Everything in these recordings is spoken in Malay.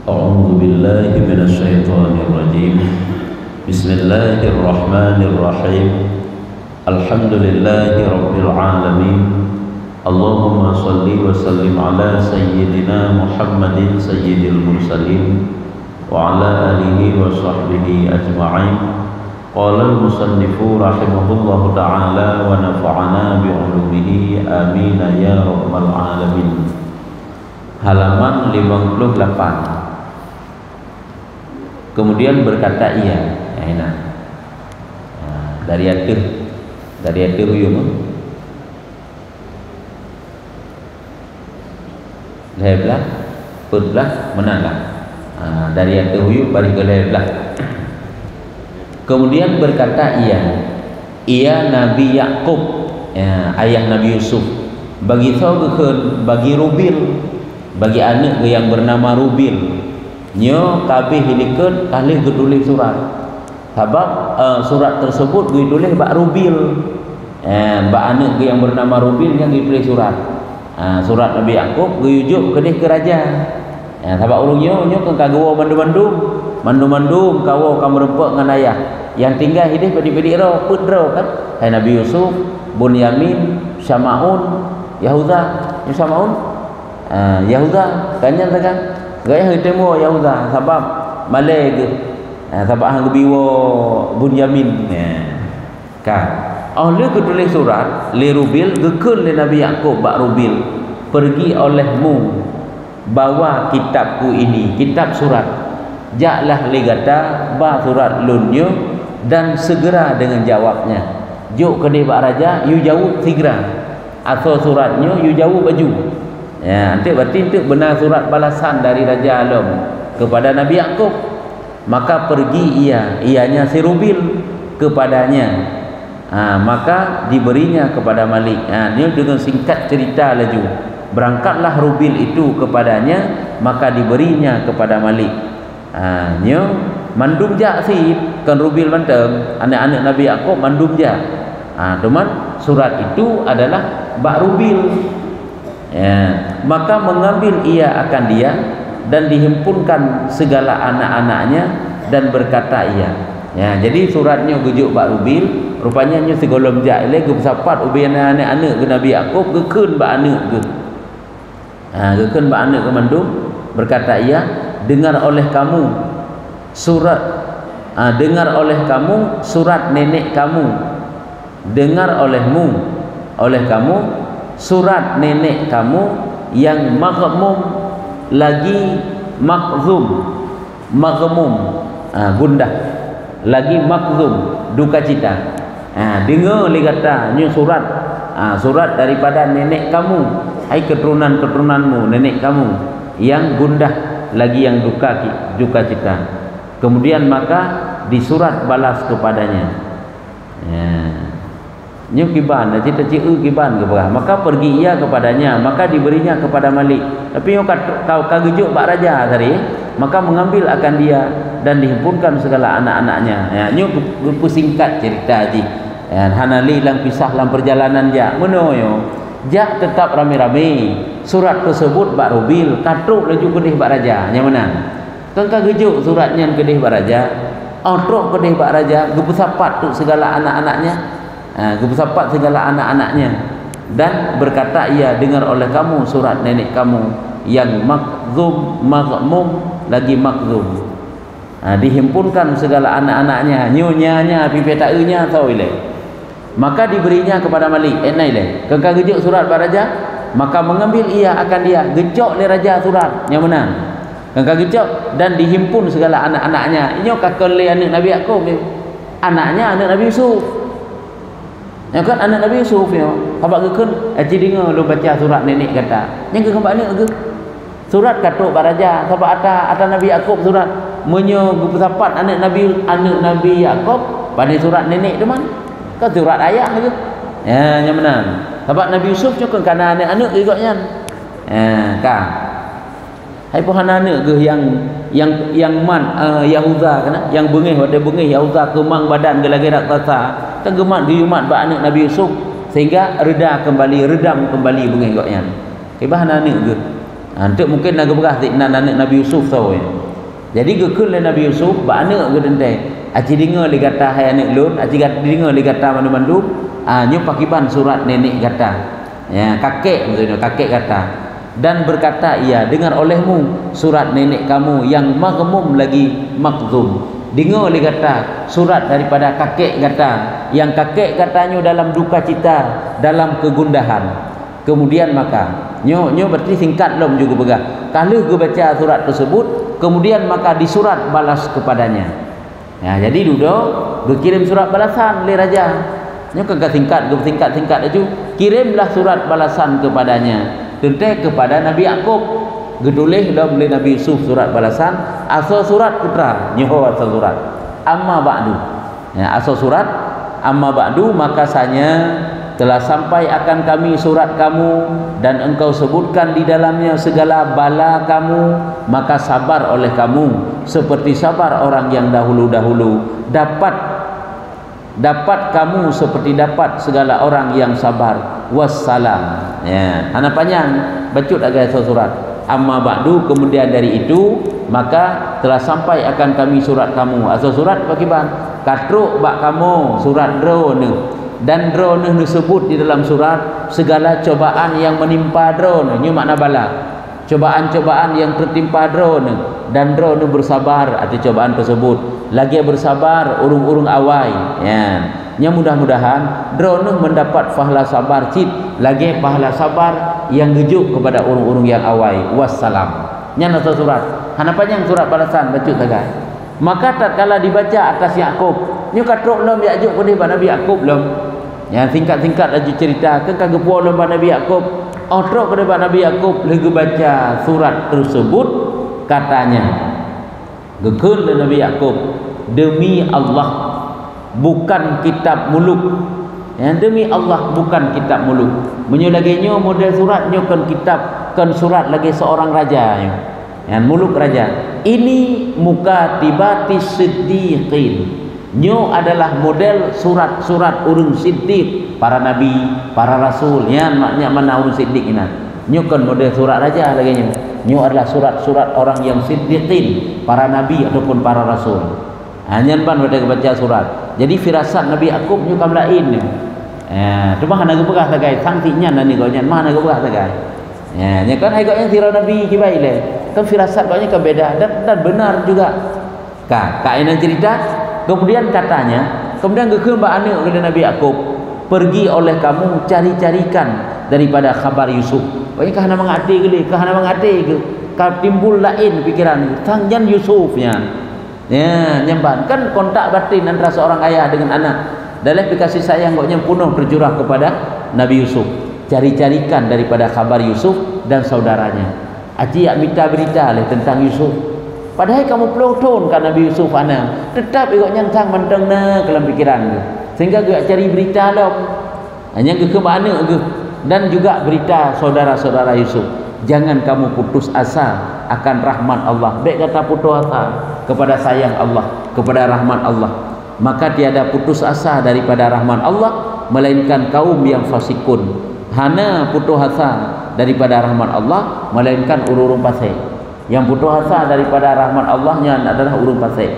أعوذ بالله من الشيطان الرجيم. بسم الله الرحمن الرحيم. الحمد لله رب العالمين. اللهم صل وسلم على سيدنا محمد سيد المرسلين وعلى آله وصحبه أجمعين. قال المصنف رحمه الله تعالى ونفعنا بعلومه آمين يا رب العالمين. Halaman 58. Kemudian berkata ia, dari atir huyum, lehbelah, perbelah, menanglah. Dari atir huyum balik ke lehbelah. Kemudian berkata ia Nabi Yakub, ayah Nabi Yusuf, bagi Thawghen, bagi Rubil, bagi anak yang bernama Rubil. Nyo kabeh hilikeun kalih getulis surat. Sebab surat tersebut ditulis bak Rubil. Bak anak yang bernama Rubil yang ditulis surat. Surat Nabi Yakub guyujuk kedih ke raja. Sebab ulungnya nyo ke kagawa mandum-mandum kawo kamu rempek ngan ayah. Yang tinggal hidup pedi-pedi ro putro kan. Hai Nabi Yusuf, Bunyamin, Syamaun, Yahuda, Syamaun, Yahuda kanyan tekan. Gaya hitemu Yahuda sebab malai ke sebab hang biwo Bunyamin kan. Oleh ketulis surat li Rubil gekeun li Nabi Yakub bak Rubil, pergi olehmu bawa kitabku ini, kitab surat. Jaklah li gata ba surat lunyo dan segera dengan jawabnya. Juk kedih bak raja yu jawab segera atau suratnya yu jawab baju. Nanti berarti itu benar surat balasan dari Raja Alam kepada Nabi Yakub. Maka pergi ianya si Rubil kepadanya. Maka diberinya kepada Malik. Ini dengan singkat cerita laju. Berangkatlah Rubil itu kepadanya, maka diberinya kepada Malik. Nyo mandum jak si kan Rubil manteng anak-anak Nabi Yakub mandum jak. Cuman surat itu adalah bak Rubil. Maka mengambil ia akan dia dan dihimpunkan segala anak-anaknya dan berkata ia. Jadi suratnya gujuk bak Rubil, rupanya nya segolom jak ile ge sapat ubi anak-anak ke Nabi Yakub gekeun bak anak ge. Gekeun bak anak ke mandum, berkata ia, dengar oleh kamu surat nenek kamu, dengar oleh kamu surat nenek kamu yang maghmum lagi maghzum, gundah lagi maghzum, duka cita. Dengar li kata nya surat daripada nenek kamu, hai keturunan-keturunanmu, nenek kamu yang gundah lagi yang duka cita. Kemudian maka disurat balas kepadanya. Nyu kiban, cita kiban ke berah. Maka pergi ia kepadanya, maka diberinya kepada Malik. Tapi kau kagejuk bak raja tadi, maka mengambil akan dia dan dihimpunkan segala anak-anaknya. Nyu singkat cerita ji. Hanali lang pisah lang perjalanan jak. Meno yo. Jak tetap rame-rame. Surat tersebut bak Rubil, katruk laju kedih bak raja. Yang mana? Kan kagejuk suratnya kedih bak raja. Autrok kedih bak raja, gepesapat tu segala anak-anaknya. Kebesapat segala anak-anaknya dan berkata ia, dengar oleh kamu surat nenek kamu yang maghmum lagi maghzum. Dihimpunkan segala anak-anaknya, nyunyanya pipetaunya tahu ile. Maka diberinya kepada Malik. Naile kengkang gejuk surat pada raja, maka mengambil ia akan dia, gejok le raja surat yang menang. Kengkang gejok dan dihimpun segala anak-anaknya. Inyo kakek le anak Nabi Yakub, anaknya anak Nabi Yusuf. Yang kan anak Nabi Yusuf ya. Habaq gekeun aci dengar lu baca surat nenek kata. Yang ke kembak ni ke. Surat katuk bak raja sebab ata Nabi Yakub surat menyo gepesapat anak Nabi Yakub pada surat nenek tu man. Kan surat ayah ke. Yang menang. Sebab Nabi Yusuf juga kan anak-anak igaknya. Kan. Hai pun anak ke yang Yahuda kana yang bengih pada bengih Yahuda kemang badan ke lagi raksasa. Tenggemat diumat bak anak Nabi Yusuf sehingga redam kembali bengih goknya. Ibah anak ke. Untuk mungkin nak berah anak Nabi Yusuf tahu ya. Jadi gekul Nabi Yusuf ba anak ke dente. Aci dengar li kata hai anak lun, aci dengar li kata mandu-mandu, nyo pakiban surat nenek kata. Ya, kakek maksudnya kakek kata. Dan berkata ia, dengar olehmu surat nenek kamu yang maghmum lagi makzum. Dengar li kata surat daripada kakek kata, yang kakek katanya dalam duka cita, dalam kegundahan. Kemudian maka nyo berarti singkat lom juga begah. Kalau gue baca surat tersebut, kemudian maka disurat balas kepadanya. Ya, jadi duduk berkirim surat balasan oleh raja. Nyo kagak singkat aja. Kirimlah surat balasan kepadanya. Tentu kepada Nabi Yakub. Gedulih dah oleh Nabi Yusuf surat balasan. Asal surat putra. Nyo asal surat. Amma ba'du. Ya, asal surat amma ba'du maka sanya telah sampai akan kami surat kamu dan engkau sebutkan di dalamnya segala bala kamu, maka sabar oleh kamu seperti sabar orang yang dahulu-dahulu. Dapat kamu seperti dapat segala orang yang sabar. Wassalam. Ya, hana panjang bacut agak surat. Amma ba'du, kemudian dari itu maka telah sampai akan kami surat kamu. Asal surat pakiban katruk bak kamu surat drone. Dan drone disebut di dalam surat segala cobaan yang menimpa drone. Ini makna bala. Cobaan-cobaan yang tertimpa drone dan drone bersabar atas cobaan tersebut. Lagi bersabar urung-urung awai. Ya. Nya mudah-mudahan drone mendapat pahala sabar cit, lagi pahala sabar yang gejuk kepada urung-urung yang awai. Wassalam. Nya nasa surat. Hana panjang surat balasan baca tagay. Maka tatkala dibaca atas Yakub, nyo katrok lom Yakub kepada Nabi Yakub lom. Yang singkat-singkat aja cerita kan kagak puas lomba Nabi Yakub. Otrok kepada Nabi Yakub lagi baca surat tersebut katanya. Gekul Nabi Yakub, demi Allah bukan kitab muluk. Yang demi Allah bukan kitab muluk. Menyo lagi nyo model surat nyo kan kitab kan surat lagi seorang raja nyo. Yang muluk raja. Ini mukatibati siddiqin. Nyo adalah model surat-surat urung siddiq, para nabi, para rasul. Ya, maknanya mana urung siddiq ini? Nyo kan model surat raja lagi nyo. Nyo adalah surat-surat orang yang siddiqin, para nabi ataupun para rasul. Hanya ban pada baca surat. Jadi firasat Nabi Yakub nyo kam lain nyo. Cuma hana gebegah sagai sangtinya nani gonya, mana gebegah sagai. Ya, nya kan ai gonya sirah nabi kibai le. Kan firasat gonya kan beda dan benar juga. Kainan cerita. Kemudian katanya, kemudian gekul mbak anak kepada Nabi Yakub, pergi oleh kamu cari-carikan daripada khabar Yusuf. Pokoknya kahana mengati ke, kahana mengati ke, timbul lain pikiran, tangjan Yusufnya. Ya, nyamban kan kontak batin antara seorang ayah dengan anak. Dalam kasih sayang koknya penuh tercurah kepada Nabi Yusuf. Cari-carikan daripada khabar Yusuf dan saudaranya. Aci yak minta berita tentang Yusuf. Padahal kamu pelotong kan Nabi Yusuf anak, tetap ikut nyantang mentang na dalam pikiran tu. Sehingga dia cari berita lah. Hanya ke mana ke dan juga berita saudara-saudara Yusuf. Jangan kamu putus asa akan rahmat Allah. Baik kata putus asa kepada sayang Allah, kepada rahmat Allah. Maka tiada putus asa daripada rahmat Allah melainkan kaum yang fasikun. Hana putus asa daripada rahmat Allah melainkan urung pasai. Yang putus asa daripada rahmat Allahnya adalah urung pasai.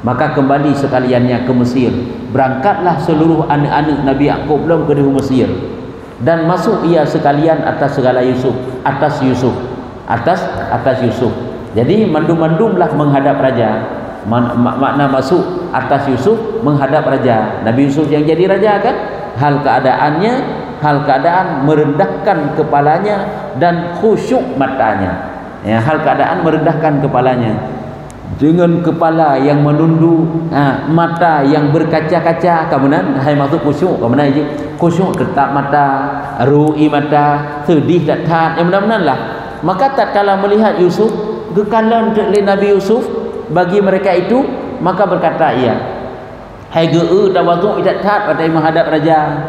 Maka kembali sekaliannya ke Mesir. Berangkatlah seluruh anak-anak Nabi Yakub belum ke Mesir. Dan masuk ia sekalian atas segala Yusuf, atas Yusuf. Jadi mandum-mandumlah menghadap raja. Makna masuk atas Yusuf menghadap raja. Nabi Yusuf yang jadi raja kan? Hal keadaan merendahkan kepalanya dan khusyuk matanya. Ya, hal keadaan merendahkan kepalanya dengan kepala yang menunduk, mata yang berkaca-kaca. Kemudian hai masuk khusyuk, kemudian aja khusyuk tetap mata, ru'i mata, sedih tak taat, yang benar-benar lah. Maka tatkala melihat Yusuf, gekalan oleh Nabi Yusuf bagi mereka itu, maka berkata ia, hai geu dawatu tidak taat pada menghadap raja,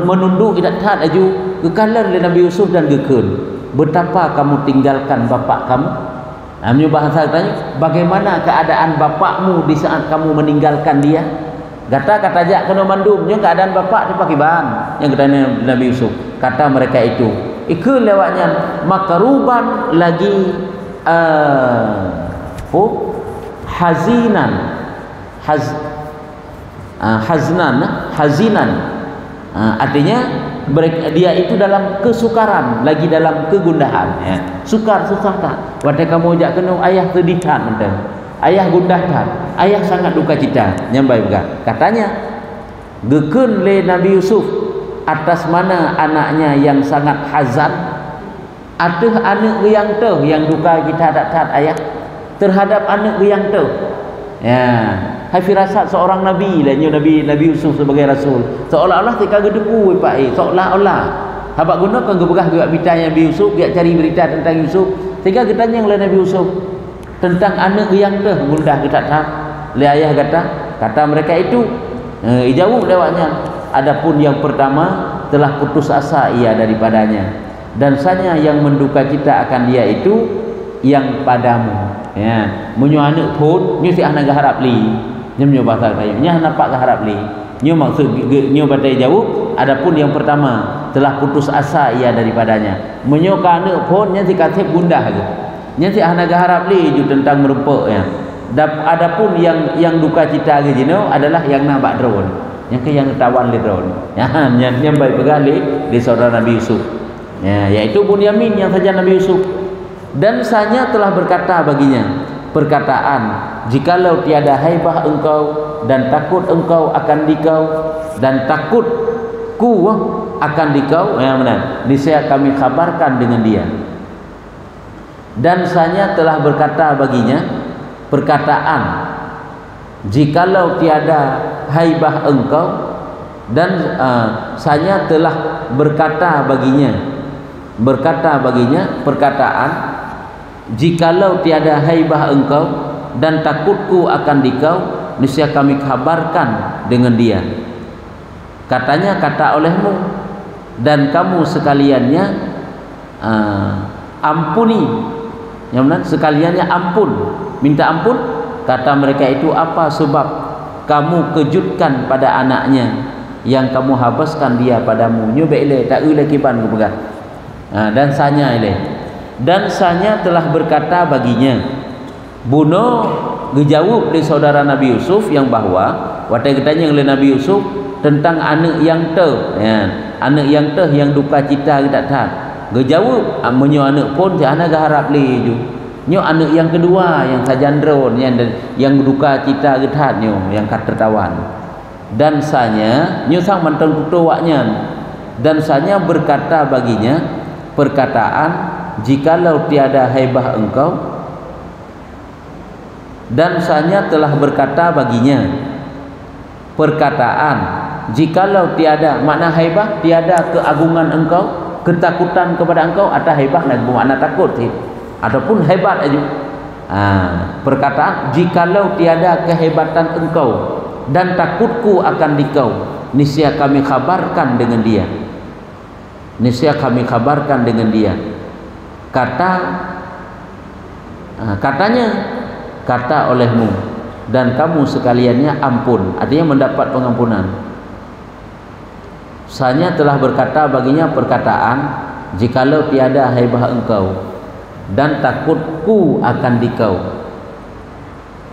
menunduk tidak taat aju, gekalan oleh Nabi Yusuf dan gekun. Betapa kamu tinggalkan bapak kamu? Namanya bahasa tanya, bagaimana keadaan bapakmu di saat kamu meninggalkan dia? Kata aja kena mandumnya keadaan bapak di pakiban. Yang katanya Nabi Yusuf, kata mereka itu, ikut lewatnya makaruban lagi hazinan hazinan artinya dia itu dalam kesukaran, lagi dalam kegundahan ya. Sukar susah tak pada kamu jak kena ayah sedihkan enten, ayah gundahkan, ayah sangat duka cita nyambai begah katanya gekeun le Nabi Yusuf atas mana anaknya yang sangat hazan atau anak yang teh yang duka cita tak ayah terhadap anak yang teh ya. Hai firasat seorang nabi lah Nabi Yusuf sebagai rasul seolah-olah tika gedepu pak seolah-olah habaq guna kan gebegah gerak bitanya Nabi Yusuf dia cari berita tentang Yusuf sehingga getanya oleh Nabi Yusuf tentang anak yang teh gundah kita tak le ayah kata mereka itu ijawab lewatnya adapun yang pertama telah putus asa ia daripadanya dan sanya yang menduka cita akan dia itu yang padamu ya munyo anak pun nyu si anak harap li nyu bahasa kayu nya nampak harap li nyu maksud nyu badai jauh adapun yang pertama telah putus asa ia daripadanya munyo ka anak pun nya si katep gundah ke nya si anak harap li ju tentang merempek ya adapun yang duka cita ke jino adalah yang nampak drone yang tawan li drone ya yang baik begali di saudara Nabi Yusuf ya yaitu Bunyamin yang saja Nabi Yusuf dan sanya telah berkata baginya perkataan jikalau tiada haibah engkau dan takut engkau akan dikau dan takutku akan dikau yang benar niscaya kami kabarkan dengan dia dan sanya telah berkata baginya perkataan jikalau tiada haibah engkau dan sanya telah berkata baginya perkataan jikalau tiada haibah engkau dan takutku akan dikau niscaya kami kabarkan dengan dia katanya kata olehmu dan kamu sekaliannya ampuni yang benar sekaliannya ampun minta ampun kata mereka itu apa sebab kamu kejutkan pada anaknya yang kamu habaskan dia padamu nyu baiklah tak ule kiban ku pegang dan sanya ile dan sanya telah berkata baginya buno ngejawab dari saudara Nabi Yusuf yang bahwa watai ketanya oleh Nabi Yusuf tentang anak yang teh ya, anak yang teh yang duka cita kita tak ngejawab menyo anak pun anak harap li ju nyo anak yang kedua yang sajandron yang duka cita kita nyo yang katertawan dan sanya nyo sang mantang tutuwaknya dan sanya berkata baginya perkataan jikalau tiada haibah engkau dan sanya telah berkata baginya perkataan jikalau tiada makna haibah tiada keagungan engkau ketakutan kepada engkau atau haibah nak makna takut sih ataupun hebat aja perkataan jikalau tiada kehebatan engkau dan takutku akan dikau niscaya kami kabarkan dengan dia katanya kata olehmu dan kamu sekaliannya ampun artinya mendapat pengampunan sanya telah berkata baginya perkataan jikalau tiada haibah engkau dan takutku akan dikau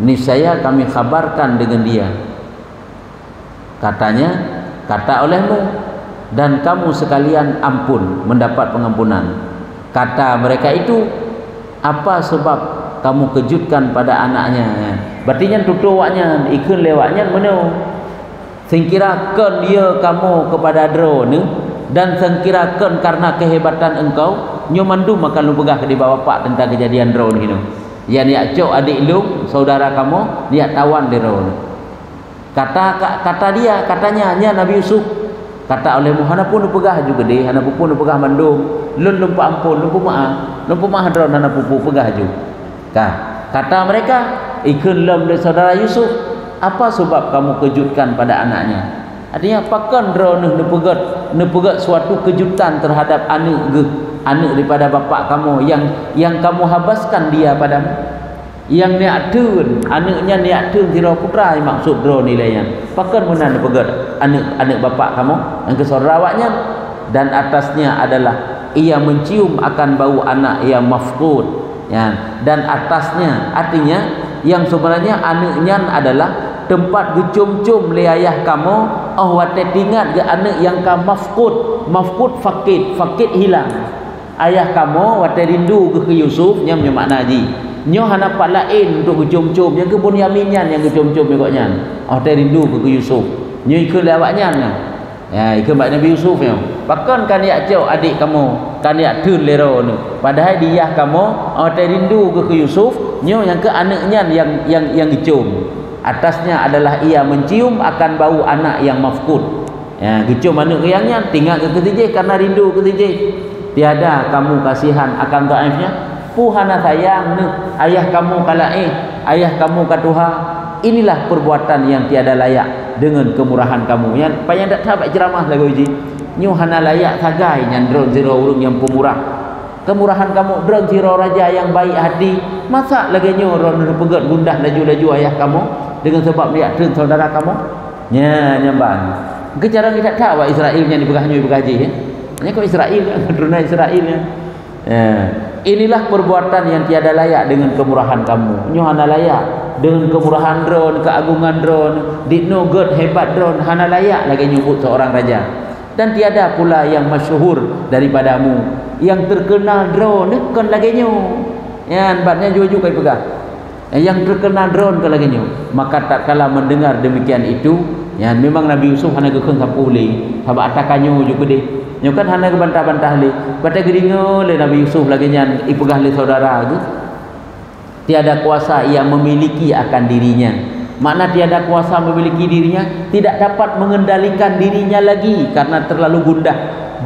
niscaya kami kabarkan dengan dia katanya kata olehmu dan kamu sekalian ampun mendapat pengampunan kata mereka itu apa sebab kamu kejutkan pada anaknya berarti nya tutuwaknya ikun lewatnya mana singkirakan dia kamu kepada drone dan singkirakan karena kehebatan engkau nyo mandu maka lu pegah di bawah pak tentang kejadian drone gitu ya niat cok adik lu saudara kamu niat tawan di drone kata dia katanya nya Nabi Yusuf kata oleh Muhammad pun pegah juga deh hana pun pegah mandum lun lupa ampun lupa maaf drone hana pupu pegah juga kata mereka ikun lam dari saudara Yusuf apa sebab kamu kejutkan pada anaknya artinya pakan drone nepegat suatu kejutan terhadap anak daripada bapak kamu yang kamu habaskan dia padamu yang niatun anaknya niatun tira putra maksud drone nilainya pakan mana nepegat anak bapak kamu yang kesaudara awaknya dan atasnya adalah ia mencium akan bau anak yang mafqud, ya. Dan atasnya artinya yang sebenarnya anaknya adalah tempat gecum-cum le ayah kamu, oh wate tingat ke anak yang kamu mafqud fakid hilang. Ayah kamu wate rindu ke Yusuf nyam makna haji nyo hanapat lain untuk gecum-cum yang ke Bunyamin yang gecum-cum ikutnya, oh wate rindu ke Yusuf nyo ikut lawaknya ya ikut Nabi Yusuf ya. Bahkan kan ya cok adik kamu kan ya tun lero ni padahal dia kamu wate rindu ke Yusuf nyo yang ke anaknya yang gecum. Atasnya adalah ia mencium akan bau anak yang mafqud, ya gecum anak yang tinggal ke ketijih karena rindu ketijih. Tiada kamu kasihan akan dhaifnya puhana sayang ni ayah kamu kala ayah kamu katuha. Inilah perbuatan yang tiada layak dengan kemurahan kamu yang payah tak tahu ceramah lagu uji nyu hana layak sagai nyandron zero urung yang pemurah. Kemurahan kamu dron zero raja yang baik hati, masa lagi nyu ron pegat gundah laju-laju ayah kamu dengan sebab lihat saudara kamu nyambang ke cara kita tahu Israel yang dibegahnya dibegaji ya. Ini kok Israel keturunan Israel ya. Inilah perbuatan yang tiada layak dengan kemurahan kamu. Nyo hana layak dengan kemurahan drone, keagungan drone, dikno god hebat drone, hana layak lagi nyebut seorang raja. Dan tiada pula yang masyhur daripadamu, yang terkenal drone kan lagi nyo. Ya, batnya juga kai pegang. Yang terkenal drone ke lagi nyo. Maka tak kala mendengar demikian itu, ya memang Nabi Yusuf hana gekeng sapuli, sabak atakanyo juga deh. Nyo kan hana ke bantah-bantah le. Pada geringo le Nabi Yusuf lagi nyan ipegah le saudara tu. Tiada kuasa ia memiliki akan dirinya. Makna tiada kuasa memiliki dirinya, tidak dapat mengendalikan dirinya lagi karena terlalu gundah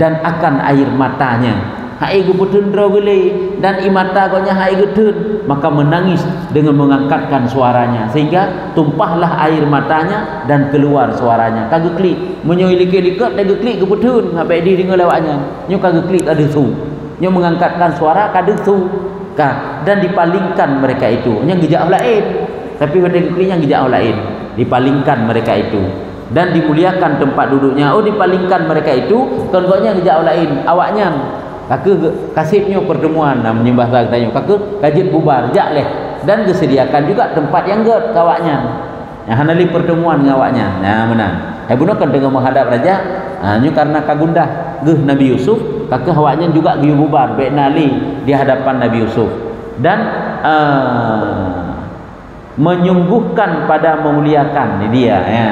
dan akan air matanya. Hai gebutun drogele dan imata gonya hai getun, maka menangis dengan mengangkatkan suaranya sehingga tumpahlah air matanya dan keluar suaranya. Kageklik menyoilik-likat kageklik gebutun ngapai diri ngelawaknya. Nyo kageklik ada su. Nyo mengangkatkan suara kadesu dan dipalingkan mereka itu. Nya gejak lain. Tapi pada kekliknya gejak lain. Dipalingkan mereka itu dan dimuliakan tempat duduknya. Oh dipalingkan mereka itu konggoknya gejak lain. Awaknya kakek kasihnya pertemuan menyembah tanya kakek kajit bubar jak leh dan disediakan juga tempat yang ged kawaknya yang hanali pertemuan ngawaknya. Nah menang hai bunukan dengan menghadap raja nyu karena kagundah geh Nabi Yusuf kakek hawaknya juga giu bubar baik nali di hadapan Nabi Yusuf dan menyungguhkan pada memuliakan dia ya.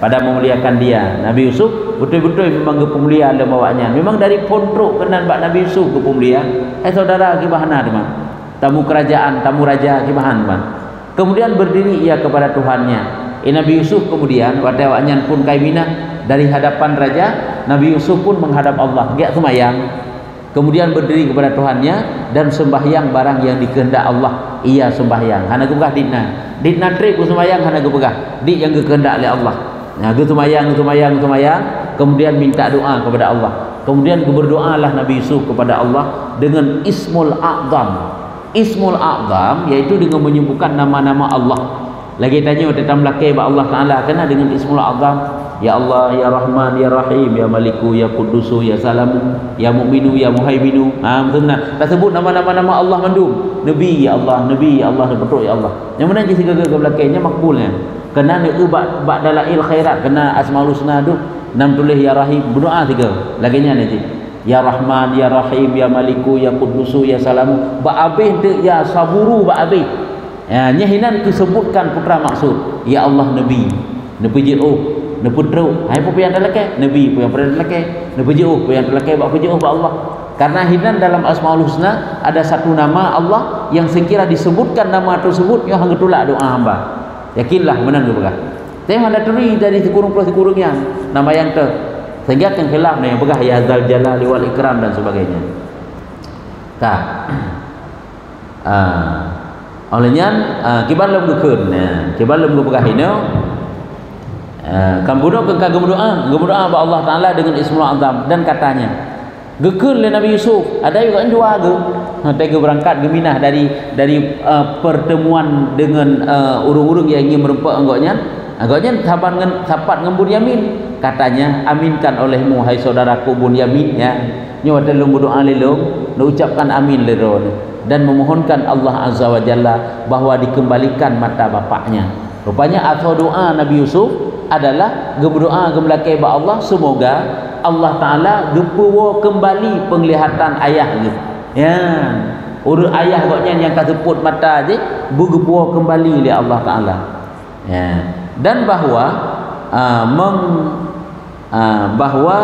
Pada memuliakan dia Nabi Yusuf betul-betul memang kemuliaan dalam bawanya. Memang dari pondok kenan bak Nabi Yusuf kemuliaan. Saudara gimana teman? Tamu kerajaan, tamu raja gimana teman? Kemudian berdiri ia kepada Tuhannya. Nabi Yusuf kemudian wadawanya pun kaiminah dari hadapan raja. Nabi Yusuf pun menghadap Allah. Dia semayang. Kemudian berdiri kepada Tuhannya dan sembahyang barang yang dikehendak Allah. Ia sembahyang. Hana gebegah ditna trip sembahyang hana gebegah. Dit yang dikehendak oleh Allah. Nah, semayang, kemudian minta doa kepada Allah. Kemudian berdoalah Nabi Yusuf kepada Allah dengan Ismul A'zam. Ismul A'zam yaitu dengan menyebutkan nama-nama Allah. Lagi tanya tentang belakang Allah Taala kena dengan Ismul A'zam. Ya Allah, ya Rahman, ya Rahim, ya Maliku, ya Qudusu, ya Salamu, ya Mu'minu, ya Muhaiminu. Betul tak? Tak sebut nama-nama Allah mandum. Nabi ya Allah, Nabi ya Allah, betul ya Allah. Yang mana je segala ke belakangnya makbulnya. Kena ni bak dalail khairat kena asmaul husna tu nam tulis ya Rahim berdoa tiga laginya nanti ya Rahman ya Rahim ya Maliku ya Qudusu ya Salamu bak habis tu ya Saburu bak habis ya nyahinan disebutkan putra maksud ya Allah Nabi je neputru hai apa yang dalake Nabi apa yang dalake je apa yang dalake bak je bak Allah karena hinan dalam asmaul husna ada satu nama Allah yang sekira disebutkan nama tersebut yo hang tolak doa hamba. Yakinlah menang ke begah. Tengok ada teri dari sekurung-kurung yang nama yang ter sehingga kan khilaf yang begah ya Zal Jalali wal Ikram dan sebagainya. Tak. Olehnya kibar lem gekeun. Kibar lem begah ini kambuno ke berdoa ba Allah Taala dengan Ismul Azam dan katanya gekeun le Nabi Yusuf ada juga dua ge tega berangkat geminah dari pertemuan dengan urung-urung yang ingin merempak anggotnya sapat ngan Bunyamin katanya aminkan olehmu hai saudaraku Bunyamin ya nyo dalam berdoa lelong nak ucapkan amin leron dan memohonkan Allah Azza wa Jalla bahawa dikembalikan mata bapaknya. Rupanya atau doa Nabi Yusuf adalah berdoa gemelakai ba Allah semoga Allah Taala gepuwo kembali penglihatan ayah gitu. Ya, urut ayah goknya yang kaseput mata je bergepuwo kembali oleh Allah Taala. Ya. Dan bahawa bahawa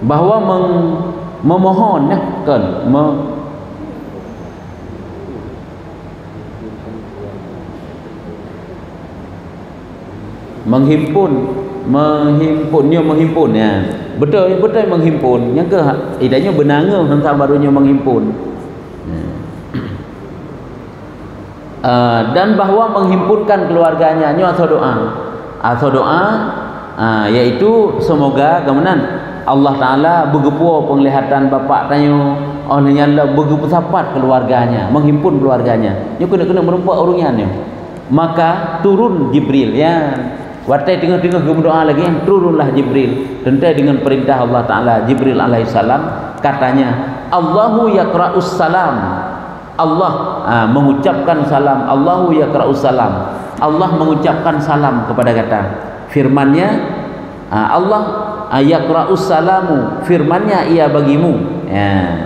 bahawa memohon kan menghimpun ya. Betul menghimpun. Yang ke idanya benanga tentang barunya menghimpun. Dan bahawa menghimpunkan keluarganya nyo atau doa iaitu semoga kemudian Allah Taala bergepuo penglihatan bapak tanyo olehnya bergepu sapat keluarganya, menghimpun keluarganya. Nyo kena merumpak orangnya. Maka turun Jibril ya. Watai tengah-tengah berdoa lagi turunlah Jibril tentu dengan perintah Allah Taala. Jibril alaihissalam katanya Allahu yaqra'us salam. Allah mengucapkan salam. Allahu yaqra'us salam. Allah mengucapkan salam kepada kata. Firman-Nya Allah yaqra'us salamu, firman-Nya ia bagimu. Ya.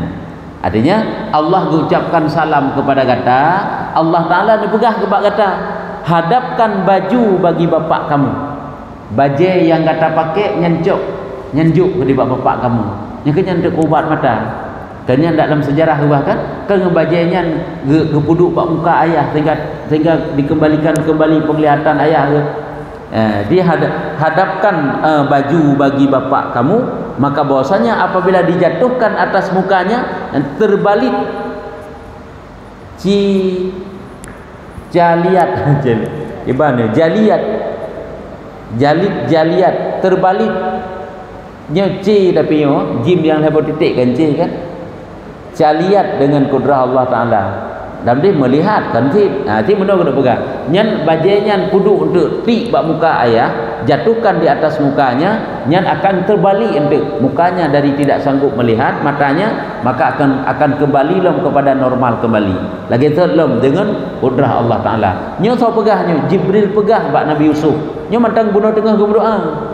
Artinya Allah mengucapkan salam kepada kata. Allah Taala dipegah kepada kata hadapkan baju bagi bapak kamu. Baju yang kata pakai nyenjuk ke bapak kamu. Yang nyenjuk ubat mata. Kanya dalam sejarah bahkan kan bajunya gepuduk pak muka ayah sehingga dikembalikan kembali penglihatan ayah. Dia hadapkan baju bagi bapak kamu, maka bahwasanya apabila dijatuhkan atas mukanya terbalik jaliat terbaliknya tapi jim yang heboh titik kan kan jaliat dengan kudrah Allah Taala. Dan dia melihat kan ti mana kena pegang nyan bajainya puduk untuk ti bak muka ayah jatuhkan di atas mukanya nyan akan terbalik untuk mukanya dari tidak sanggup melihat matanya maka akan kembali kepada normal kembali lagi terlem dengan kudrah Allah Taala. Nyo so pegahnya Jibril pegah bak Nabi Yusuf nyo mantang bunuh tengah berdoa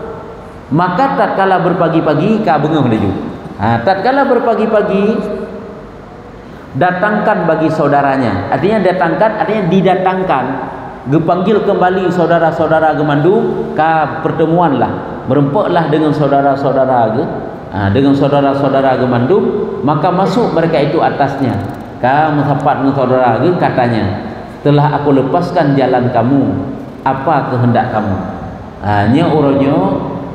maka tatkala berpagi-pagi ka bengah menuju tatkala berpagi-pagi datangkan bagi saudaranya. Artinya didatangkan. Dipanggil kembali saudara-saudara gemandung ka pertemuanlah. Berempaklah dengan saudara-saudara dengan saudara-saudara gemandung, maka masuk mereka itu atasnya. Ka mensapat dengan saudara katanya, "Telah aku lepaskan jalan kamu. Apa kehendak kamu?" Nya uronyo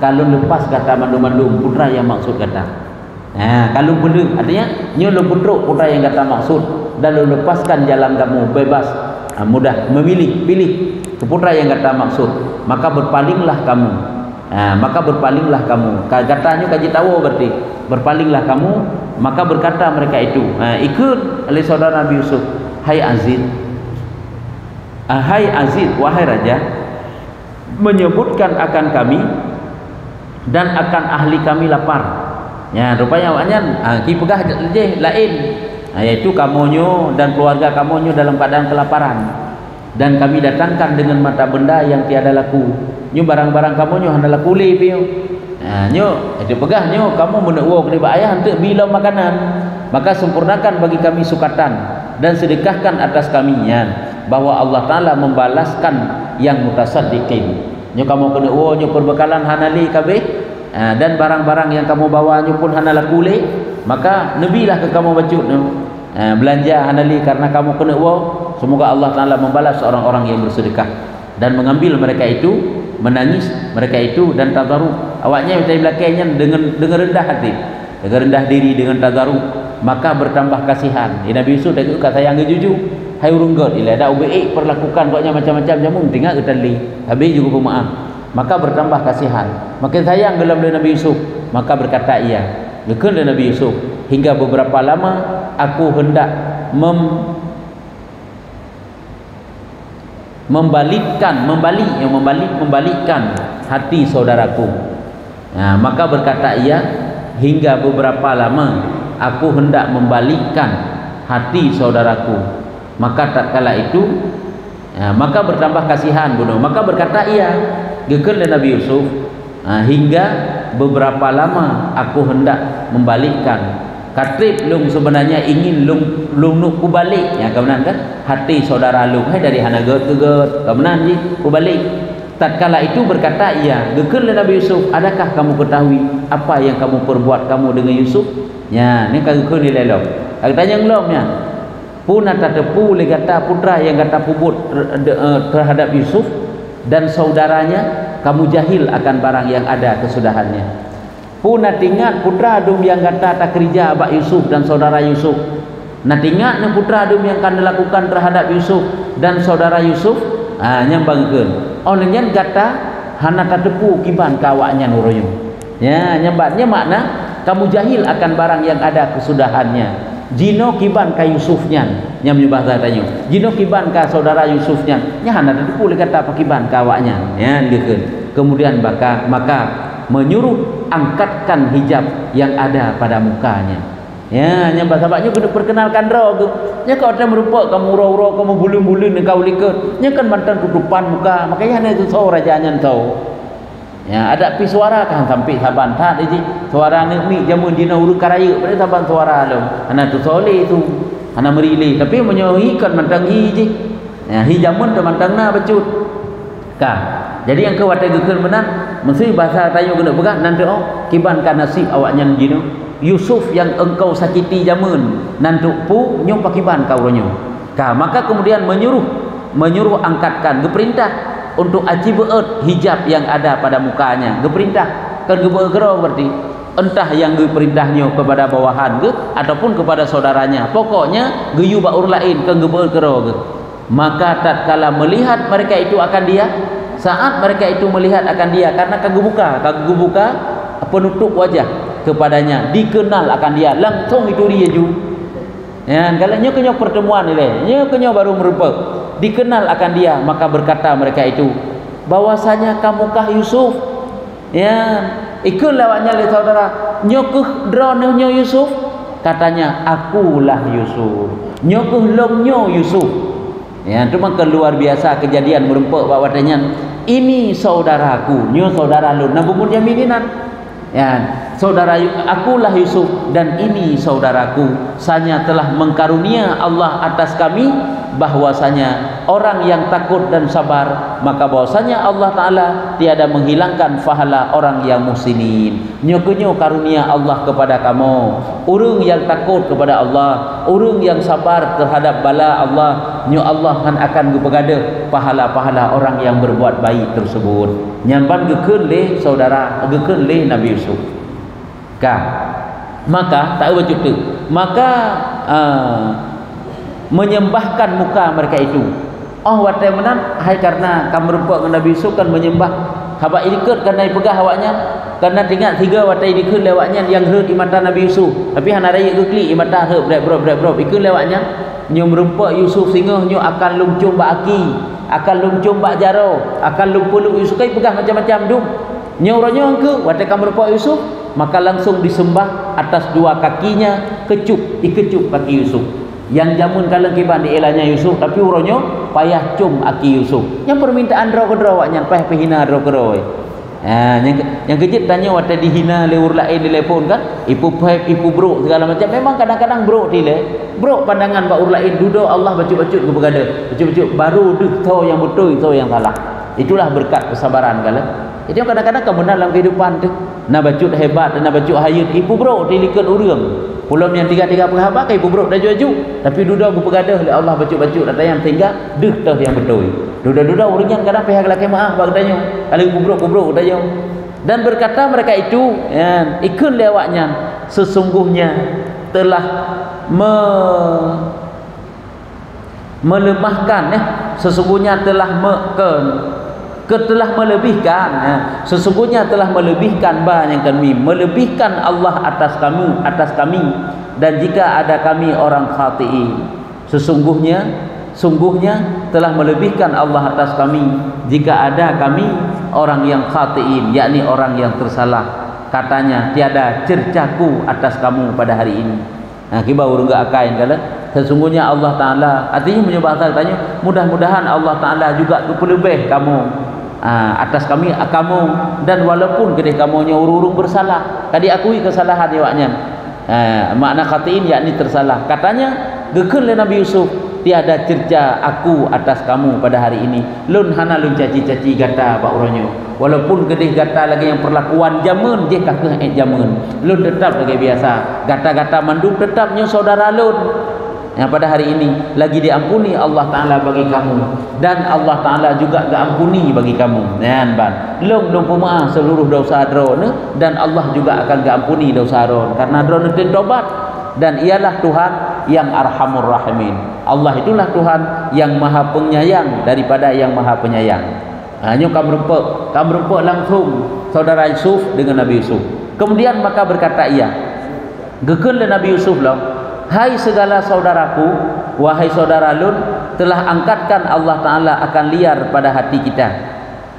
kalau lepas kata mandum-mandum putra yang maksud kata. Kalau belum artinya nyo lo putruk putra yang kata maksud dan lo lepaskan jalan kamu bebas mudah pilih ke putra yang kata maksud maka berpalinglah kamu katanya kaji tahu berarti berpalinglah kamu maka berkata mereka itu ikut oleh saudara Nabi Yusuf hai Aziz wahai raja menyebutkan akan kami dan akan ahli kami lapar. Ya, rupanya awaknya ki pegah je lain. Yaitu kamonyo dan keluarga kamonyo dalam keadaan kelaparan. Dan kami datangkan dengan mata benda yang tiada laku. Nyo barang-barang kamonyo hanya laku le piyo. Nyo itu pegah nyo kamu menekwo ke ayah untuk bila makanan. Maka sempurnakan bagi kami sukatan dan sedekahkan atas kami bahwa Allah Taala membalaskan yang mutasaddiqin. Nyo kamu kena nyo perbekalan hanali kabeh. Dan barang-barang yang kamu bawanya pun hana lakule maka nebilah ke kamu bacut belanja hanali karena kamu kena semoga Allah Taala membalas orang-orang yang bersedekah dan mengambil mereka itu menangis mereka itu dan tadarruk awaknya dari belakangnya dengan rendah hati dengan rendah diri dengan tadarruk maka bertambah kasihan. Nabi Yusuf dah kata yang jujur hai urung god ila dak baik perlakukan buatnya macam-macam jamu tinggal utali habis juga pemaaf maka bertambah kasihan. Maka sayang dalam Nabi Yusuf. Maka berkata ia. Lekun Nabi Yusuf. hingga beberapa lama aku hendak membalikkan hati saudaraku. Maka berkata ia, hingga beberapa lama aku hendak membalikkan hati saudaraku. Maka tatkala itu maka bertambah kasihan bunuh. Maka berkata ia, gekeun Nabi Yusuf, hingga beberapa lama aku hendak membalikkan. Katrib lung sebenarnya ingin lung nuk ku balik, ya kemudian kan hati saudara lung dari hana geut kemudian ji ku balik. Tatkala itu berkata ia, gekeun Nabi Yusuf, adakah kamu ketahui apa yang kamu perbuat kamu dengan Yusuf? Ya, ni gekeun ni lelok. Katanya ngelomnya. Puna tatepu le kata putra yang kata puput terhadap Yusuf dan saudaranya, kamu jahil akan barang yang ada kesudahannya. Puna tingat putra adum yang kata tak kerja abak Yusuf dan saudara Yusuf. Nah tingat ne putra adum yang akan dilakukan terhadap Yusuf dan saudara Yusuf, nyambangkeun. Onenyan kata hana tatepu kiban kawaknya nuroyo. Ya, nyambatnya makna kamu jahil akan barang yang ada kesudahannya. Jino kiban ka Yusufnya, nyam bahasa tanya. Jino kiban ka saudara Yusufnya, nya hana tatepu le kata pakiban kawaknya. Ya, gekeun. Kemudian maka menyuruh angkatkan hijab yang ada pada mukanya. Ya, nya sahabatnya kena perkenalkan roh. Nya kau ada merupa kamu roh-roh kamu bulun-bulun kau likut. Nya kan mantan tutupan muka. Makanya hanya itu so rajanya tahu. Ya, ada pi suara kan sampai saban takiji. Suara ni mi jamun dina urut karaya pada saban suara lu. Ana tu soleh tu. Ana merilih tapi menyohikan mantang hiji. Ya, hijamun tu mantangna becut. Jadi yang kau ada gekeun benar mesti bahasa tayo kena pegang nanti kiban ka nasib awaknya jino Yusuf yang engkau sakiti jamun nanti pu nyo pakiban kau ronyo. Maka kemudian menyuruh angkatkan geperintah untuk aci beut hijab yang ada pada mukanya. Geperintah kan gebeut gero berarti entah yang geperintahnya kepada bawahan ke ataupun kepada saudaranya. Pokoknya geyu baur lain kan gebeut gero ke. Maka tatkala melihat mereka itu akan dia, saat mereka itu melihat akan dia, karena kagum buka penutup wajah kepadanya, dikenal akan dia langsung itu dia ju. Ya, kalau nyo pertemuan ni nyo baru merupa dikenal akan dia, maka berkata mereka itu, bahwasanya kamukah Yusuf? Ya, ikut lawaknya le saudara, nyo ke drone nyo Yusuf? Katanya, akulah Yusuf. Nyo ke long nyo Yusuf. Ya, itu maka luar biasa kejadian merempak bahwasanya ini saudaraku, nyo saudara lu. Nah bumun jamininan. Ya, saudara akulah Yusuf dan ini saudaraku. Sanya telah mengkarunia Allah atas kami bahwasanya orang yang takut dan sabar, maka bahwasanya Allah Ta'ala tiada menghilangkan pahala orang yang muhsinin. Nyo karunia Allah kepada kamu, urang yang takut kepada Allah, urang yang sabar terhadap bala Allah, nyo Allah akan gepegada pahala-pahala orang yang berbuat baik tersebut. Nyamban gekeun le saudara, gekeun le Nabi Yusuf. Maka tak wajib tu. Maka menyembahkan muka mereka itu. Watai menan hai karena kamu rupa dengan Nabi Yusuf kan menyembah habak ikut karena dipegah awaknya, karena tinggal tiga watai dikut lewatnya yang herd di mata Nabi Yusuf. Tapi hana raya gekli di mata herd brek ikut lewatnya. Nyo merupa Yusuf singoh nyo akan lungcung bak aki, akan lungcung bak jaro, akan lumpuluk Yusuf kai pegah macam-macam dum. Nyo ronyo ke watai kamu rupa Yusuf, maka langsung disembah atas dua kakinya, ikecup kaki Yusuf. Yang jamun kalau kiban di elanya Yusuf, tapi uronyo payah cum aki Yusuf. Yang permintaan ro kedro waknya payah pehina ro kedro. Yang kejut tanya waktu dihina leur lain di telefon kan, ipu bro segala macam. Memang kadang-kadang bro bro pandangan ba ur lain dudo Allah bacut-bacut ke begada. Bacut-bacut baru deh tahu yang betul, tahu yang salah. Itulah berkat kesabaran kala. Jadi kadang-kadang kebenar dalam kehidupan tu. Nak bacut hebat dan nak bacut hayat, ipu bro dilikat urang. Pulau yang tiga-tiga penghabat kai bubruk dah juju, tapi duda ku pegadah oleh Allah bacut-bacut data yang tinggal deh tah yang betul. Duda-duda urang kadang pihak laki maaf bagdanya. Kalau bubruk daya. Dan berkata mereka itu, ya, ikun lewatnya sesungguhnya telah melemahkan sesungguhnya telah telah melebihkan, sesungguhnya telah melebihkan yang kami, melebihkan Allah atas kami, dan jika ada kami orang khati'in, sungguhnya telah melebihkan Allah atas kami jika ada kami orang yang khati'in, yakni orang yang tersalah. Katanya tiada cercaku atas kamu pada hari ini. Kita urung gak akain kala sesungguhnya Allah Ta'ala, artinya menyebabkan bahasa katanya mudah-mudahan Allah Ta'ala juga pelebih kamu atas kamu, dan walaupun kedih kamu urung bersalah, kadi akui kesalahan awaknya. Makna khati'in yakni tersalah. Katanya gekun le Nabi Yusuf, tiada cerca aku atas kamu pada hari ini. Lun hana lun caci-caci gata bak uronyo, walaupun kedih gata lagi yang perlakuan jamun je kakeh jamun, lun tetap lagi biasa gata-gata mandum tetapnya saudara lun. Yang pada hari ini lagi diampuni Allah Ta'ala bagi kamu, dan Allah Ta'ala juga diampuni bagi kamu. Long pemaaf seluruh dosa drone, dan Allah juga akan diampuni dosa drone karena drone itu tobat, dan ialah Tuhan yang Arhamur Rahimin. Allah itulah Tuhan yang Maha Penyayang daripada yang Maha Penyayang. Hanya kamu rempuk langsung saudara Yusuf dengan Nabi Yusuf. Kemudian maka berkata ia, gekun le Nabi Yusuf lah, hai segala saudaraku, wahai saudara lun, telah angkatkan Allah Ta'ala akan liar pada hati kita.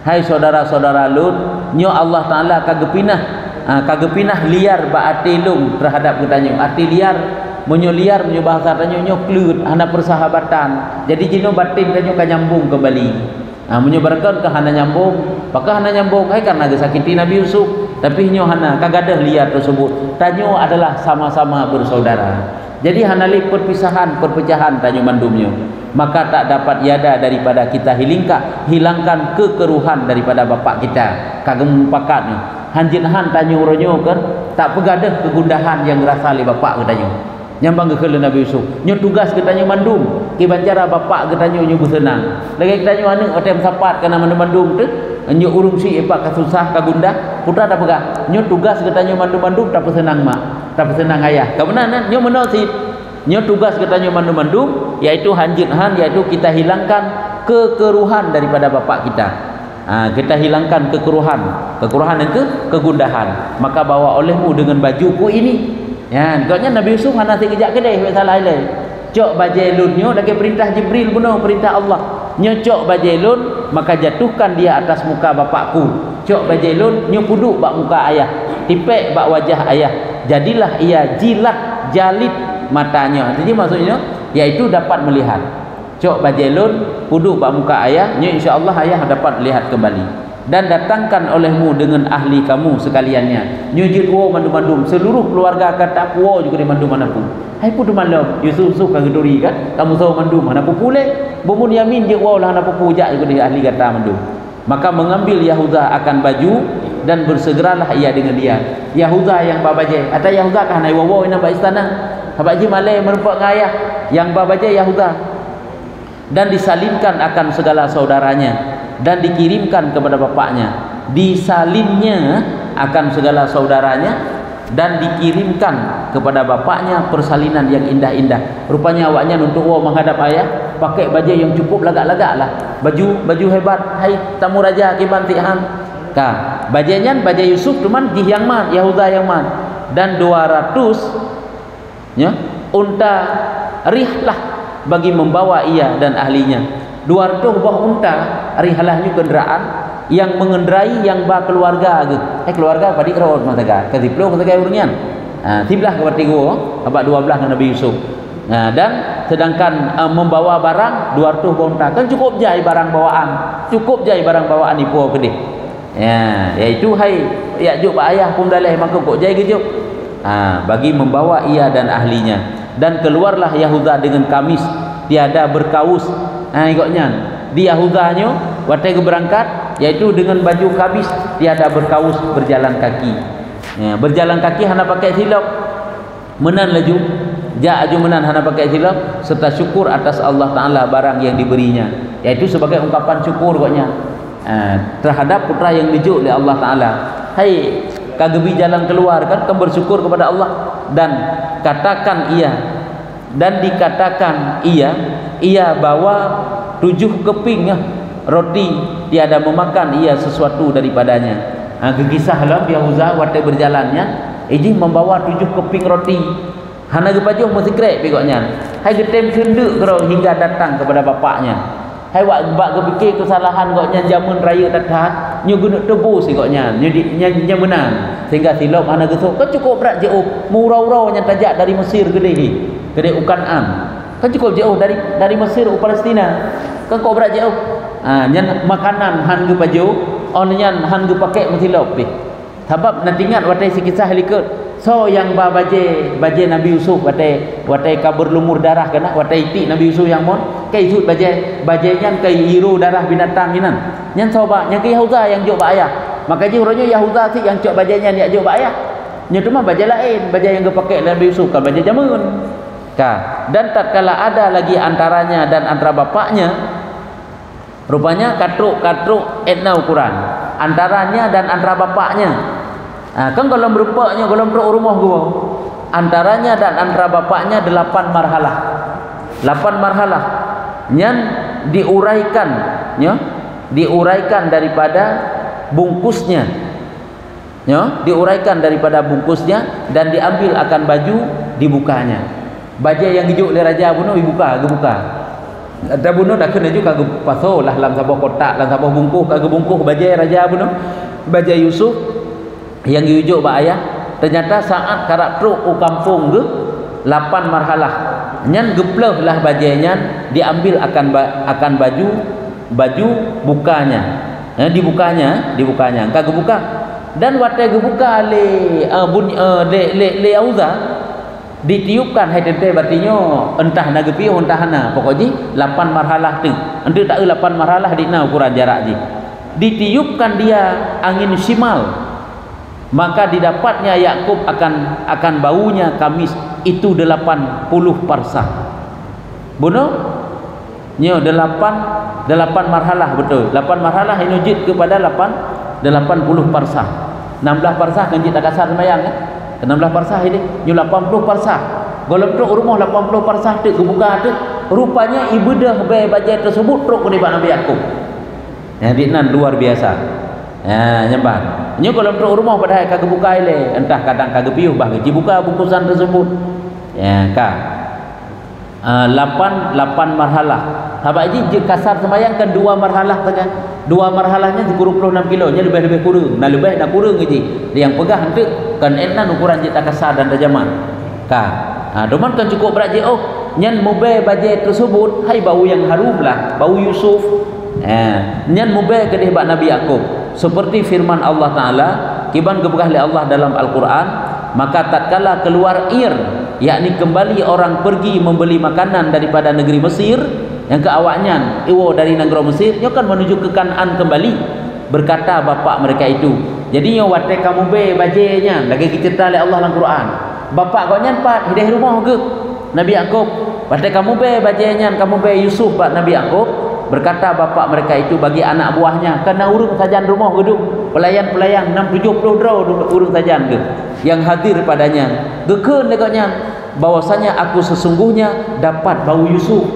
Hai saudara-saudara lun, nyo Allah Ta'ala kagepinah liar ba ati lun terhadap kita nyo. Arti liar, menyo liar menyo bahasa tanyo nyo klut hana persahabatan. Jadi jino batin tanyo kan nyambung kembali. Menyo barangkan ke hana nyambung, pakah hana nyambung hai karena gesakiti Nabi Yusuf, tapi nyo hana kagadah liar tersebut. Tanyo adalah sama-sama bersaudara. Jadi hanalik perpecahan tanyo mandumnya, maka tak dapat yada daripada kita hilangkan kekeruhan daripada bapak kita. Kagem pakatnya hanjinhan tanyo uronyo kan tak pegadah kegundahan yang rasa le bapak ketanyo. Nyambang ke Nabi Yusuf, nyo tugas ketanyo mandum, ki bancara bapak ketanyo nyo bersenang. Lagi ketanyo anu otem sapat kana mandum tu, nyo urung si epak kasusah kagundah, putra tak pegah. Nyo tugas ketanyo mandum tak senang mak. Tak senang ayah. Kebenaran nyo menosit. Nyo tugas ketanyo mandum yaitu hanjinhan, yaitu kita hilangkan kekeruhan daripada bapak kita. Kita hilangkan kekeruhan yang kegundahan. Maka bawa olehmu dengan bajuku ini. Ya, katanya Nabi Yusuf hana sekejap kedai salah ile. Cok bajelun nyo lagi perintah Jibril bunuh perintah Allah. Nyo cok bajelun maka jatuhkan dia atas muka bapakku. Cok bajelun nyo puduk bak muka ayah. Tipek bak wajah ayah. Jadilah ia jalit matanya. Jadi maksudnya yaitu dapat melihat. Cok bajelun puduk bak muka ayah, nyo insya-Allah ayah dapat lihat kembali. Dan datangkan olehmu dengan ahli kamu sekaliannya. Nyujud wo mandum-mandum seluruh keluarga kata wo juga di mandum manapun. Hai pun malam Yusuf kageduri kan kamu tahu mandum mana pupule bumun yamin je wo lah na pupujak juga di ahli kata mandum. Maka mengambil Yahuda akan baju dan bersegeralah ia dengan dia. Yahuda yang babaje atau Yahuda kah nai wo ina ba istana. Habaji malai merupak ngayah yang babaje Yahuda, dan disalinkan akan segala saudaranya dan dikirimkan kepada bapaknya. Disalinnya akan segala saudaranya dan dikirimkan kepada bapaknya persalinan yang indah-indah. Rupanya awaknya untuk menghadap ayah pakai baju yang cukup lagak-lagak lah. Baju hebat. Hai tamu raja kibantihan. Bajunya baju Yusuf cuman di yang man, Yahuda yang man. Dan 200 ya, unta rihlah bagi membawa ia dan ahlinya. 200 buah unta rihalahnya kenderaan yang mengendarai yang ba keluarga ke. Keluarga pada road mataga. Kasiplo mataga urunyan. Tiblah ke Tigo, abad 12 dengan Nabi Yusuf. Dan sedangkan membawa barang 200 buah unta. Kan cukup jai barang bawaan. Cukup jai barang bawaan ipo kedih. Ya, iaitu hai Yakub ayah pun daleh maka kok jai gejuk. Bagi membawa ia dan ahlinya. Dan keluarlah Yahuda dengan kamis tiada berkaus. Ikutnya di Yahudanya waktu berangkat yaitu dengan baju kamis tiada berkaus, berjalan kaki. Berjalan kaki hana pakai silap. Menan laju aju menan hana pakai silap serta syukur atas Allah Ta'ala barang yang diberinya, yaitu sebagai ungkapan syukur katnya terhadap putra yang dijuk oleh Allah Ta'ala. Hai kagebi jalan keluar kan bersyukur kepada Allah. Dan dikatakan ia bawa 7 keping roti, tiada memakan ia sesuatu daripadanya. Kisah lah Yahuza waktu berjalannya iji membawa 7 keping roti. Hana gepajuh mesti krek pegoknya. Hai getem kenduk kero hingga datang kepada bapaknya. Hai wak kepikir kesalahan goknya jamun raya tatat nyu guna tebus goknya nya menang sehingga silap hana gesuk kan cukup berat jauh murau-urau yang tajak dari Mesir gede Ukan'am kan cukup jauh dari Mesir ke Palestina kan kok berat jauh nyan makanan han gepajuh onyan han gepake mesti lop sebab nanti ingat watai si kisah likut so yang baje Nabi Yusuf watai kabur lumur darah kena watai ti Nabi Yusuf yang mon kai sud baje nyan kai hiru darah binatang inan nyan soba yang kai Yahuza yang jok ba ayah maka ji uronyo Yahuza si yang jok baje nyan ya jok ba ayah nya tu mah baje lain baje yang gepake Nabi Yusuf kan baje jamun dan tatkala ada lagi antaranya dan antara bapaknya rupanya katruk etna ukuran antaranya dan antara bapaknya kan kalau berupanya kalau perut rumah gua antaranya dan antara bapaknya 8 marhalah nyan diuraikan daripada bungkusnya dan diambil akan baju dibukanya baju yang hijuk oleh raja bunuh dibuka ada bunuh dah kena juga paso lah dalam sebuah kotak dalam sebuah bungkuh baju raja bunuh baju Yusuf yang diujuk ba ayah ternyata saat karap truk kampung ke 8 marhalah nyan gepleh lah bajanya diambil akan baju bukanya dibukanya engka gebuka dan watai gebuka le Yahuza ditiupkan hai tente berartinya entah na gepiu entah na pokoknya 8 marhalah tu ente tak 8 marhalah dina ukuran jarak ji ditiupkan dia angin shimal maka didapatnya Yakub akan baunya kamis itu 80 parsah bunuh nyo 8 marhalah betul 8 marhalah inujid kepada 80 parsah 16 parsah kan kita kasar semayang kan 16 parsah ini nyo 80 parsah golem truk rumah 80 parsah tu kebuka tu rupanya ibadah bajet tersebut truk ni Nabi Yakub dinan luar biasa nyembah nyo kalau untuk rumah padahal kagak buka ile entah kadang kagak piuh bah gaji buka bungkusan tersebut ka 8 marhalah habaq ji je kasar sembayang kan 2 marhalah kan 2 marhalahnya 36 kilo nya lebih kurang nak kurang gaji yang pegah hente kan enan ukuran je tak kasar dan tajaman ka doman kan cukup berat je nyan mobil bajet tersebut hai bau yang harum lah bau Yusuf nyan mobil kedih bak Nabi Yakub seperti firman Allah Ta'ala kiban gebegah oleh Allah dalam Al-Quran maka tatkala keluar Ir yakni kembali orang pergi membeli makanan daripada negeri Mesir yang ke awaknya dari negeri Mesir nyo kan menuju ke Kan'an kembali berkata bapak mereka itu jadi nyo watai kamu be bajenya lagi cerita oleh Allah dalam Quran bapak kau nyampat hidah rumah ke Nabi Yakub watai kamu be bajenya kamu be Yusuf pak Nabi Yakub berkata bapak mereka itu bagi anak buahnya kena urung sajan rumah gedung pelayan 6-70 draw urung sajan ke yang hadir padanya geken dekatnya bahwasanya aku sesungguhnya dapat bau Yusuf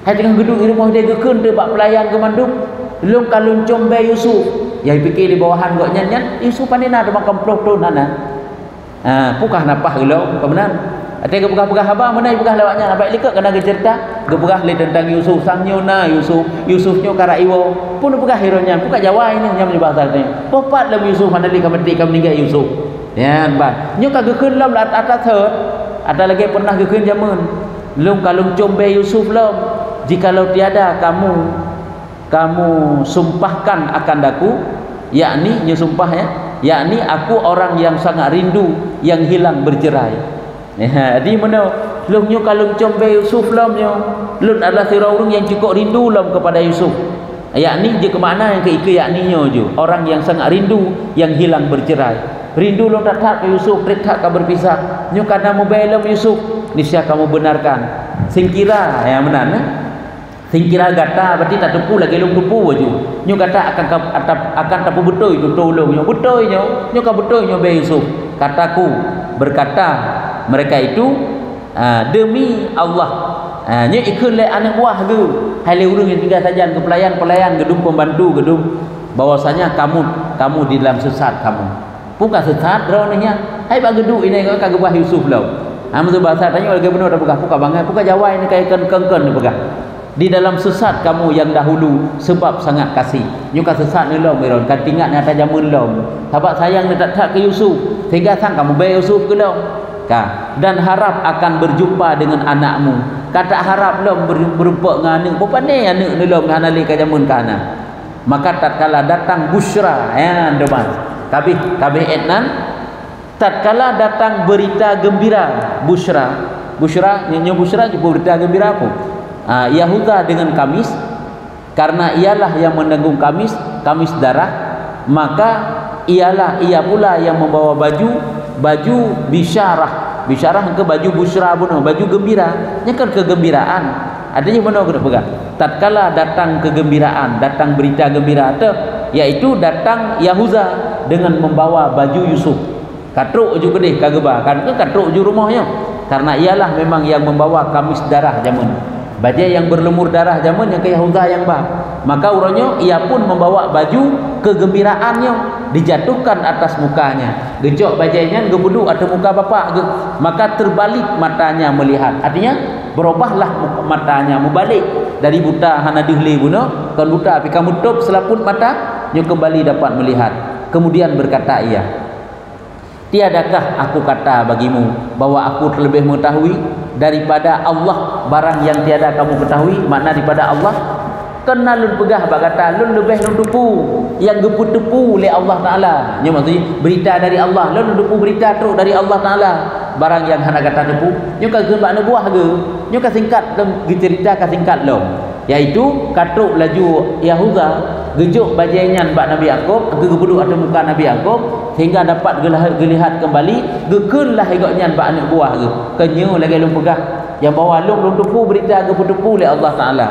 hai dengan gedung di rumah dia geken dia bak pelayan ke mandung belum kalun combe Yusuf yang fikir di bawahan goknya nyan Yusuf panina ada makan plotun nana pukah napah gelo kebenar ada gebegah-begah abang mana gebegah lawaknya baik likat kena cerita gebegah le tentang Yusuf sang nyona Yusufnya kara iwo pun gebegah heronya buka Jawa ini yang bahasa ni popat lam Yusuf handali ka mati ka meninggal Yusuf ya bah nyo ka gekeun lam atas theuh ada lagi pernah gekeun zaman lum kalung combe Yusuf lam jikalau tiada kamu sumpahkan akan daku yakni nyo sumpah yakni aku orang yang sangat rindu yang hilang bercerai di mana lumnya kalau combe Yusuf lamnya lun adalah orang yang cukup rindu lam kepada Yusuf yakni je ke mana yang ke yakninya je orang yang sangat rindu yang hilang bercerai rindu lam tak ke Yusuf tak berpisah nyo kana mobile Yusuf niscaya kamu benarkan singkira yang benar singkira gata berarti tak tepu lagi lum tepu je nyo kata akan tapu betul itu tolong nyo betul nyo ka betul nyo be Yusuf kataku berkata mereka itu demi Allah Nya ikut le anak buah ke hai le urang yang tinggal sajan ke pelayan gedung pembantu gedung bahwasanya kamu di dalam sesat kamu bukan sesat ronnya hai bang gedung ini kau kagak buah Yusuf lo amu bahasa tanya oleh benar bukan bangai bukan Jawa ini kayak kengken bukan di dalam sesat kamu yang dahulu sebab sangat kasih nyuka sesat ni lo miron kan tingkat ni atas jamun lo sebab sayang ni tak ke Yusuf sehingga sang kamu bayar Yusuf ke lo dan harap akan berjumpa dengan anakmu kata harap lo berupa dengan anak berapa ni anak ni lo mengenali ke jamun kana maka tatkala datang busyra ya ndoman kabih etnan tatkala datang berita gembira busyra nyo busyra berita gembira apa Yahuda dengan kamis karena ialah yang menanggung kamis darah maka ia pula yang membawa baju bisyarah ke baju busyra bunuh baju gembira nyekan kegembiraan adanya mana kena pegang tatkala datang kegembiraan datang berita gembira yaitu datang Yahuda dengan membawa baju Yusuf katruk juga deh kageba kan katruk ju rumahnya karena ialah memang yang membawa kamis darah jamun bajai yang berlemur darah jamun yang ke Yahuda yang maka urangnya ia pun membawa baju kegembiraannya dijatuhkan atas mukanya gejok bajainya gebuduk atau muka bapak maka terbalik matanya melihat artinya berubahlah matanya membalik dari buta hana dihli bunuh kan buta tapi kamu tutup selaput mata nyo kembali dapat melihat kemudian berkata ia tiadakah aku kata bagimu bahwa aku terlebih mengetahui daripada Allah barang yang tiada kamu ketahui makna daripada Allah kena lun pegah kata lun lebih lun tupu yang gepu tepu oleh Allah Ta'ala nya maksudnya berita dari Allah lun tupu berita teruk dari Allah Ta'ala barang yang hana kata tepu nyo ka gebak na buah ke nyo ka singkat ke cerita ka singkat lo iaitu katruk laju Yahuda gejuk bajainya bak Nabi Yakub ke gebuduk atau muka Nabi Yakub sehingga dapat gelihat kembali gekenlah igaknya bak anak buah ke kenyo lagi lun pegah yang bawa lun tupu berita gepu tepu oleh Allah Ta'ala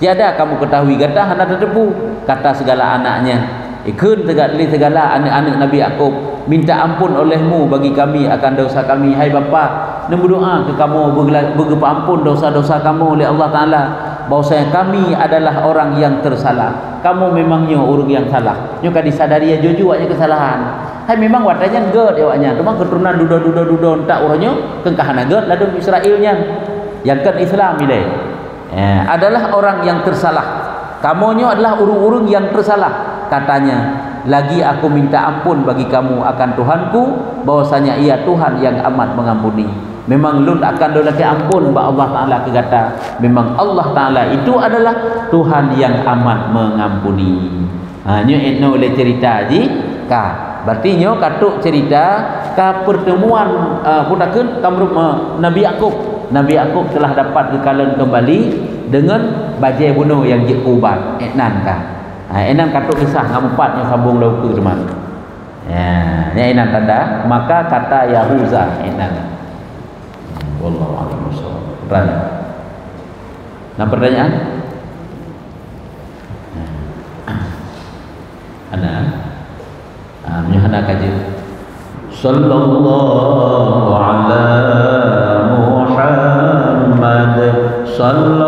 tiada kamu ketahui kata hana terdepu kata segala anaknya ikun segala anak-anak Nabi Yakub minta ampun olehmu bagi kami akan dosa kami hai bapa dan berdoa ke kamu ampun dosa-dosa kamu oleh Allah Ta'ala bahwasanya kami adalah orang yang tersalah kamu memangnya orang yang salah nyo ka disadari ya jujur awaknya kesalahan hai memang watanya ged awaknya cuma keturunan duda tak orangnya kengkahana ged ladung Israelnya yang kan Islam ile adalah orang yang tersalah kamunya adalah urung-urung yang tersalah katanya lagi aku minta ampun bagi kamu akan Tuhanku bahwasanya ia Tuhan yang amat mengampuni memang lun akan dolaki ampun ba Allah Ta'ala kegata memang Allah Ta'ala itu adalah Tuhan yang amat mengampuni nyo etno oleh cerita ji berarti nyo katuk cerita ka pertemuan putakeun kamrup Nabi Yakub telah dapat kekalan kembali dengan bajai bunuh yang ubat etnan enan katuk kisah ngampat yang sambung lauku teman enan tanda maka kata Yahuza enan wallahu a'lam bishawab pertanyaan ana kaji sallallahu ala Muhammad sallallahu